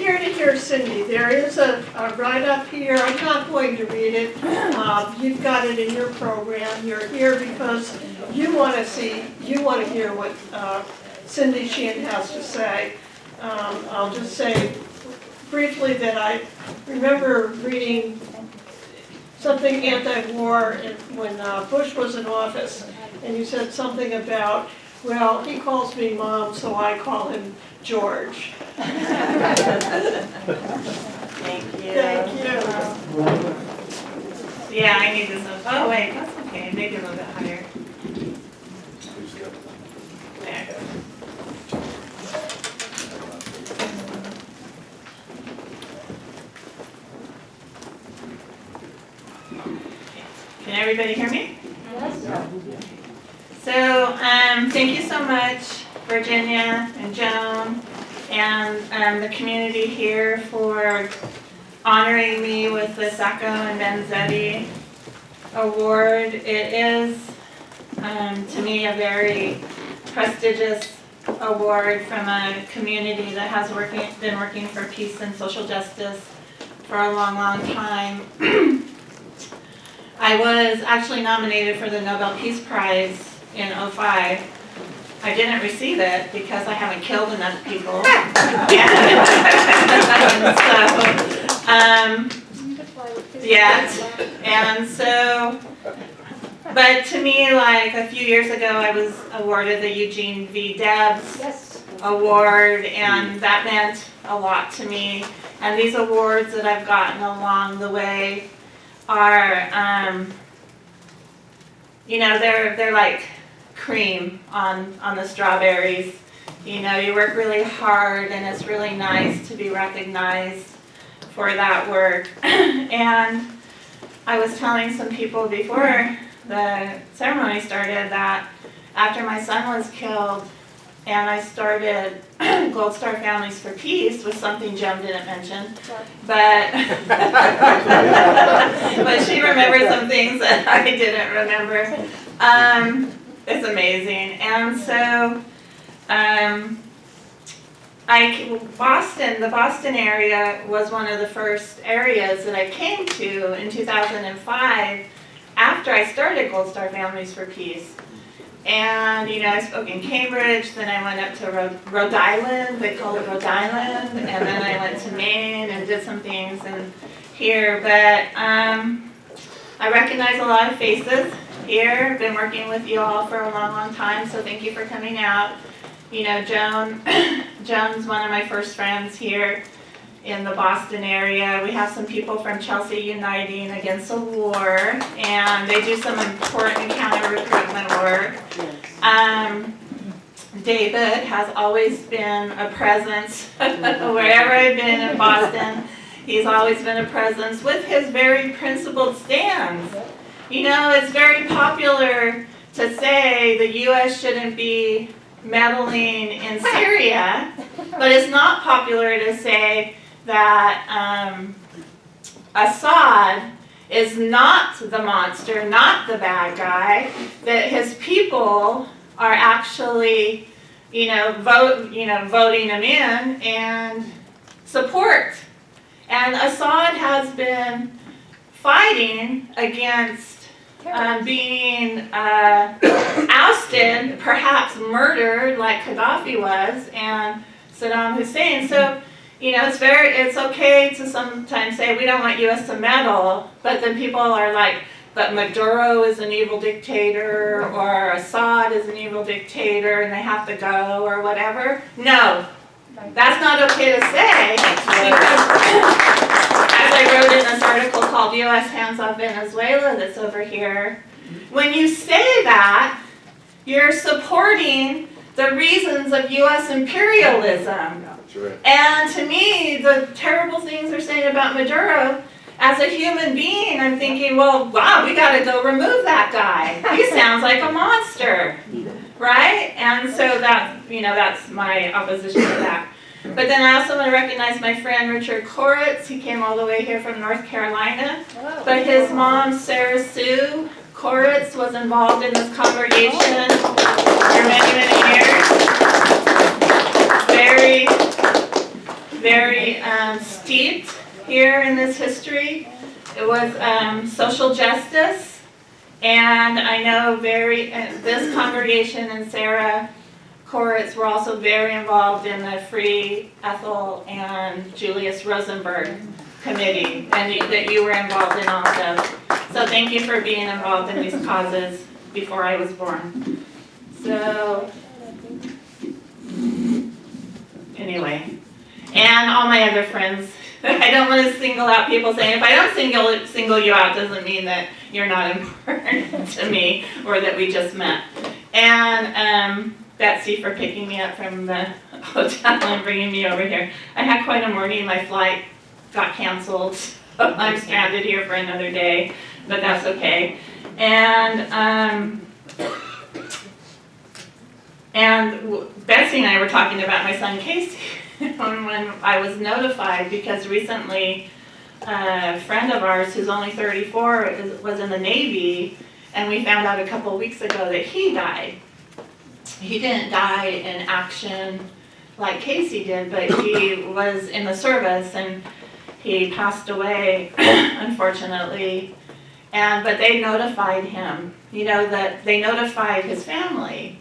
here to hear Cindy. There is a write-up here. I'm not going to read it. You've got it in your program. You're here because you want to hear what Cindy Sheehan has to say. I'll just say briefly that I remember reading something anti-war when Bush was in office, and you said something about, well, he calls me Mom, so I call him George. Thank you. Thank you. Yeah, I need this up. Oh, wait, that's okay. Maybe a little bit higher. There. Can everybody hear me? Yes. So, thank you so much, Virginia and Joan, and the community here for honoring me with the Sacco Vanzetti Award. It is, to me, a very prestigious award from a community that has been working for peace and social justice for a long, long time. I was actually nominated for the Nobel Peace Prize in '05. I didn't receive it because I haven't killed enough people. And so, but to me, like a few years ago, I was awarded the Eugene V. Debs Award, and that meant a lot to me. And these awards that I've gotten along the way are, they're like cream on the strawberries. You know, you work really hard, and it's really nice to be recognized for that work. And I was telling some people before the ceremony started that after my son was killed, and I started Gold Star Families for Peace, was something Joan didn't mention, but but she remembers some things that I didn't remember. It's amazing. And so the Boston area was one of the first areas that I came to in 2005 after I started Gold Star Families for Peace. And, I spoke in Cambridge, then I went up to Rhode Island, they call it Rhode Island, and then I went to Maine and did some things here. But I recognize a lot of faces here. I've been working with you all for a long, long time, so thank you for coming out. Joan's one of my first friends here in the Boston area. We have some people from Chelsea Uniting Against the War, and they do some important counter-recruitment work. David has always been a presence wherever I've been in Boston. He's always been a presence with his very principled stands. It's very popular to say the U.S. shouldn't be meddling in Syria, but it's not popular to say that Assad is not the monster, not the bad guy, that his people are actually, voting him in and support. And Assad has been fighting against being ousted, perhaps murdered like Gaddafi was, and Saddam Hussein. So, it's okay to sometimes say we don't want U.S. to meddle, but then people are like, but Maduro is an evil dictator, or Assad is an evil dictator, and they have to go, or whatever. No, that's not okay to say, because as I wrote in this article called U.S. Hands Off Venezuela that's over here, when you say that, you're supporting the reasons of U.S. imperialism. And to me, the terrible things they're saying about Maduro, as a human being, I'm thinking, well, wow, we got to go remove that guy. He sounds like a monster, right? And so that's my opposition to that. But then I also want to recognize my friend Richard Koretz. He came all the way here from North Carolina. But his mom, Sarah Sue Koretz, was involved in this congregation for many, many years. Very, very steeped here in this history. It was social justice, and I know this congregation and Sarah Koritz were also very involved in the Free Ethel and Julius Rosenberg committee, and that you were involved in also. So thank you for being involved in these causes before I was born. So, anyway, and all my other friends. I don't want to single out people, saying if I don't single you out, doesn't mean that you're not important to me or that we just met. And Betsy for picking me up from the hotel and bringing me over here. I had quite a morning. My flight got canceled, so I'm stranded here for another day, but that's okay. And Betsy and I were talking about my son Casey when I was notified, because recently a friend of ours who's only 34 was in the Navy, and we found out a couple weeks ago that he died. He didn't die in action like Casey did, but he was in the service and he passed away, unfortunately. But they notified him, that they notified his family.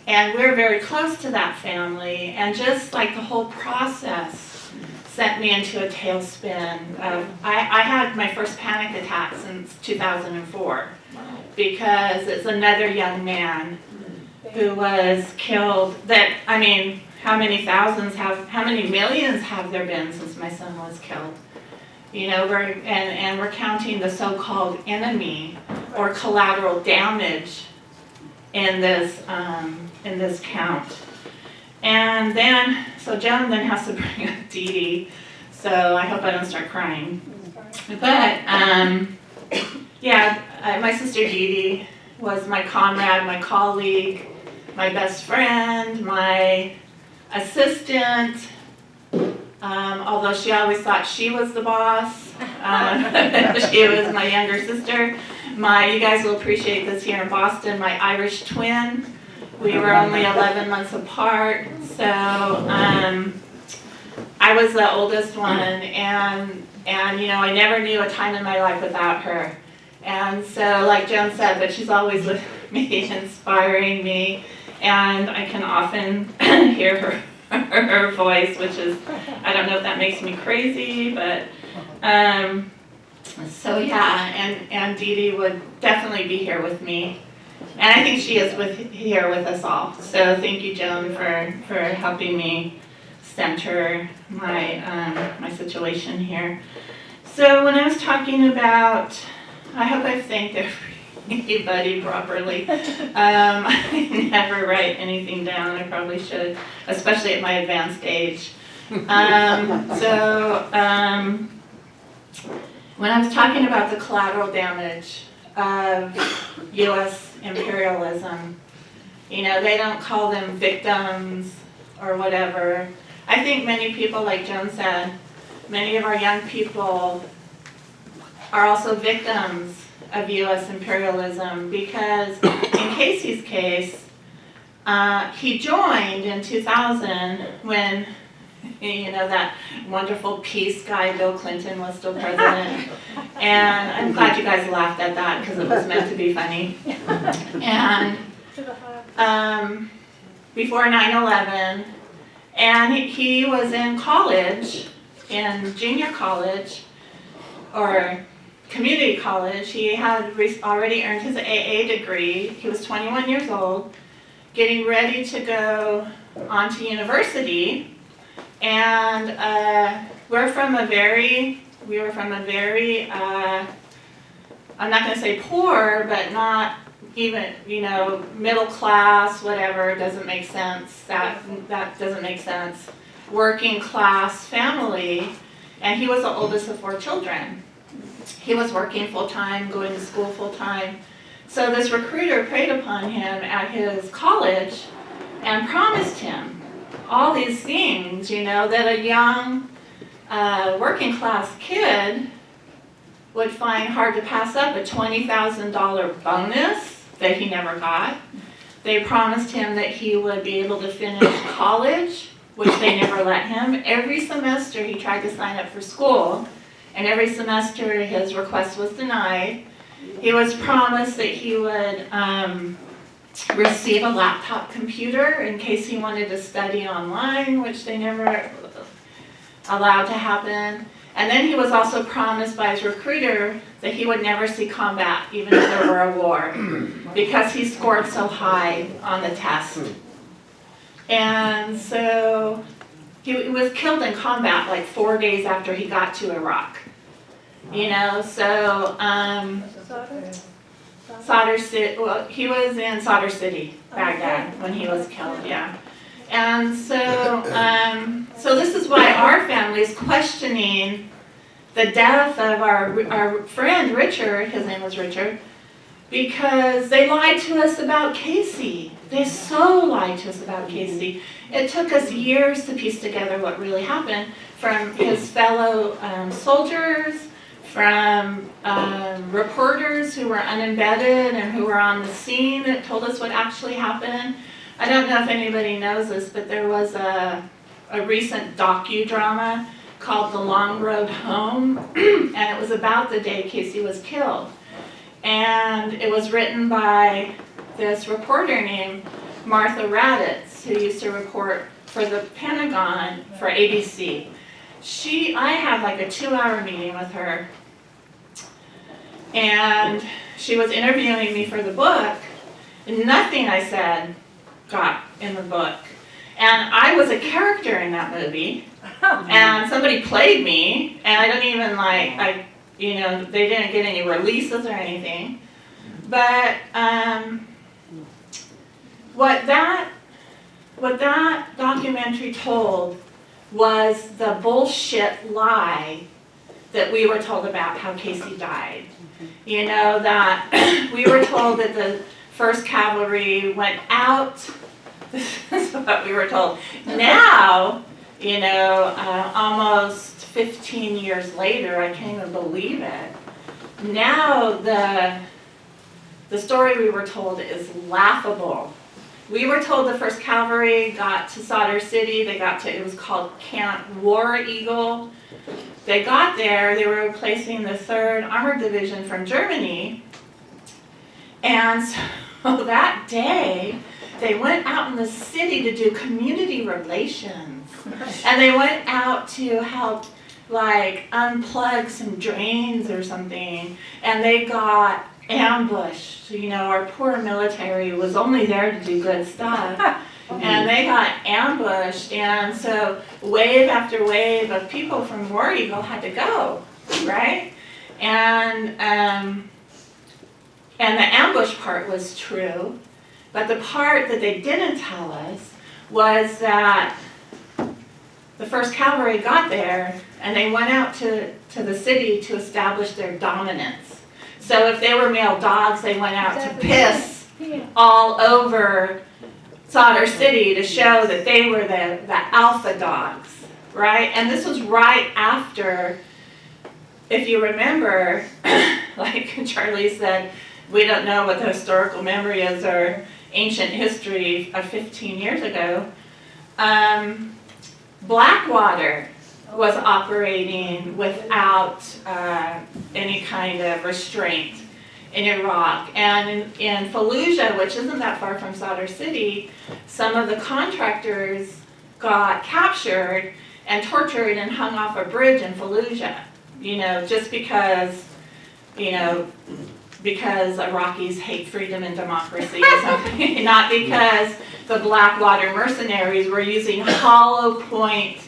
And we're very close to that family, and just like the whole process sent me into a tailspin. I had my first panic attack since 2004, because it's another young man who was killed. How many millions have there been since my son was killed? We're counting the so-called enemy or collateral damage in this count. And then, so Joan then has to bring up Dee Dee, so I hope I don't start crying. But, my sister Dee Dee was my comrade, my colleague, my best friend, my assistant, although she always thought she was the boss. She was my younger sister. You guys will appreciate this here in Boston, my Irish twin. We were only 11 months apart, so I was the oldest one, and I never knew a time in my life without her. And so, like Joan said, but she's always with me, inspiring me, and I can often hear her voice, which is, I don't know if that makes me crazy, but so yeah, and Dee Dee would definitely be here with me. And I think she is here with us all. So thank you, Joan, for helping me center my situation here. So when I was talking about, I hope I've thanked everybody properly. I never write anything down. I probably should, especially at my advanced age. When I was talking about the collateral damage of U.S. imperialism, they don't call them victims or whatever. I think many people, like Joan said, many of our young people are also victims of U.S. imperialism, because in Casey's case, he joined in 2000 when that wonderful peace guy, Bill Clinton, was still president. And I'm glad you guys laughed at that, because it was meant to be funny. And before 9/11, and he was in college, in junior college, or community college. He had already earned his AA degree. He was 21 years old, getting ready to go on to university. And we were from a very, I'm not going to say poor, but not even, middle class, whatever, doesn't make sense. That doesn't make sense. Working class family, and he was the oldest of 4 children. He was working full-time, going to school full-time. So this recruiter preyed upon him at his college and promised him all these things, that a young working class kid would find hard to pass up. A $20,000 bonus that he never got. They promised him that he would be able to finish college which they never let him. Every semester he tried to sign up for school, and every semester his request was denied. He was promised that he would receive a laptop computer in case he wanted to study online, which they never allowed to happen. And then he was also promised by his recruiter that he would never see combat, even if there were a war, because he scored so high on the test. And so he was killed in combat like 4 days after he got to Iraq. You know, so Sadr City, well, he was in Sadr City, Baghdad, when he was killed, yeah. And so, so this is why our family is questioning the death of our friend Richard, his name was Richard, because they lied to us about Casey. They so lied to us about Casey. It took us years to piece together what really happened from his fellow soldiers, from reporters who were unembedded and who were on the scene that told us what actually happened. I don't know if anybody knows this, but there was a recent docudrama called The Long Road Home, and it was about the day Casey was killed. And it was written by this reporter named Martha Raddatz, who used to report for the Pentagon for ABC. I had like a 2-hour meeting with her, and she was interviewing me for the book, and nothing I said got in the book. And I was a character in that movie, and somebody played me, and I don't even they didn't get any releases or anything. But what that documentary told was the bullshit lie that we were told about how Casey died. You know, that we were told that the 1st Cavalry went out. This is what we were told. Now, you know, almost 15 years later, I can't even believe it. Now the story we were told is laughable. We were told the 1st Cavalry got to Sadr City. It was called Camp War Eagle. They got there, they were replacing the 3rd Armored Division from Germany. And so that day, they went out in the city to do community relations. And they went out to help like unplug some drains or something. And they got ambushed. You know, our poor military was only there to do good stuff. And they got ambushed, and so wave after wave of people from War Eagle had to go, right? And the ambush part was true, but the part that they didn't tell us was that the 1st Cavalry got there, and they went out to the city to establish their dominance. So if they were male dogs, they went out to piss all over Sadr City to show that they were the alpha dogs, right? And this was right after, if you remember, like Charlie said, we don't know what the historical memory is or ancient history of 15 years ago. Blackwater was operating without any kind of restraint in Iraq. And in Fallujah, which isn't that far from Sadr City, some of the contractors got captured and tortured and hung off a bridge in Fallujah, you know, just because, you know, because Iraqis hate freedom and democracy or something, not because the Blackwater mercenaries were using hollow point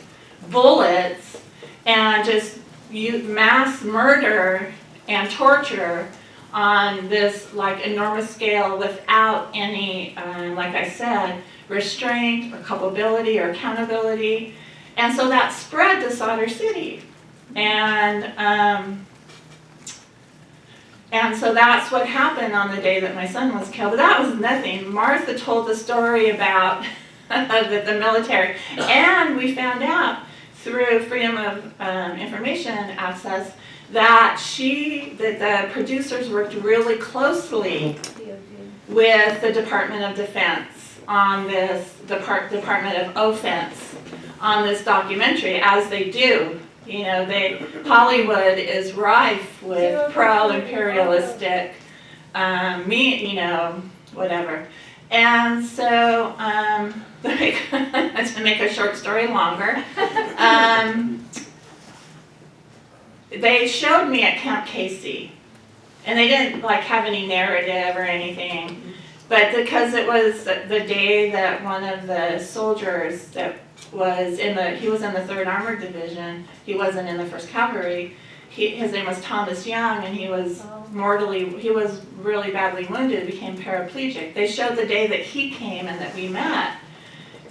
bullets and just mass murder and torture on this like enormous scale without any, like I said, restraint or culpability or accountability. And so that spread to Sadr City. And so that's what happened on the day that my son was killed. But that was nothing. Martha told the story about the military. And we found out through Freedom of Information access that the producers worked really closely with the Department of Defense on this Department of Offense on this documentary, as they do. You know, Hollywood is rife with pro-imperialistic, whatever. And so, to make a short story longer, they showed me at Camp Casey, and they didn't like have any narrative or anything, but because it was the day that one of the soldiers that was he was in the 3rd Armored Division, he wasn't in the 1st Cavalry, his name was Thomas Young, and he was really badly wounded, became paraplegic. They showed the day that he came and that we met.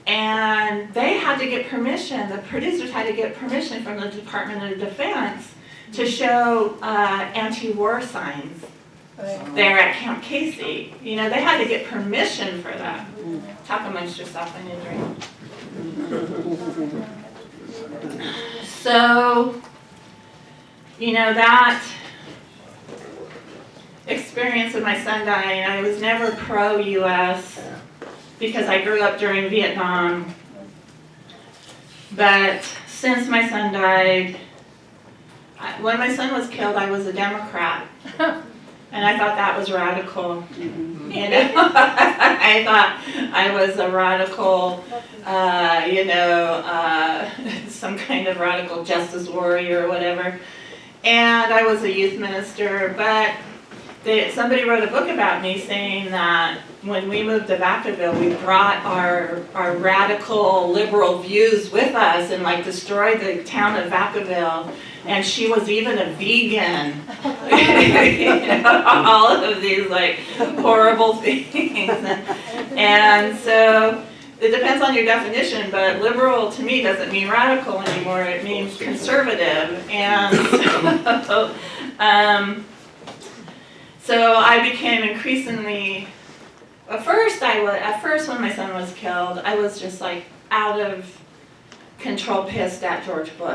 And they had to get permission, the producers had to get permission from the Department of Defense to show anti-war signs there at Camp Casey. You know, they had to get permission for that. Talk amongst yourself, I need a drink. So, you know, that experience of my son dying, I was never pro-US because I grew up during Vietnam. But since my son died, when my son was killed, I was a Democrat. And I thought that was radical. You know, I thought I was a radical, some kind of radical justice warrior or whatever. And I was a youth minister, but somebody wrote a book about me saying that when we moved to Vacaville, we brought our radical liberal views with us and like destroyed the town of Vacaville. And she was even a vegan. You know, all of these like horrible things. And so it depends on your definition, but liberal to me doesn't mean radical anymore. It means conservative. And so I became increasingly. At first when my son was killed, I was just like out of control, pissed at George Bush.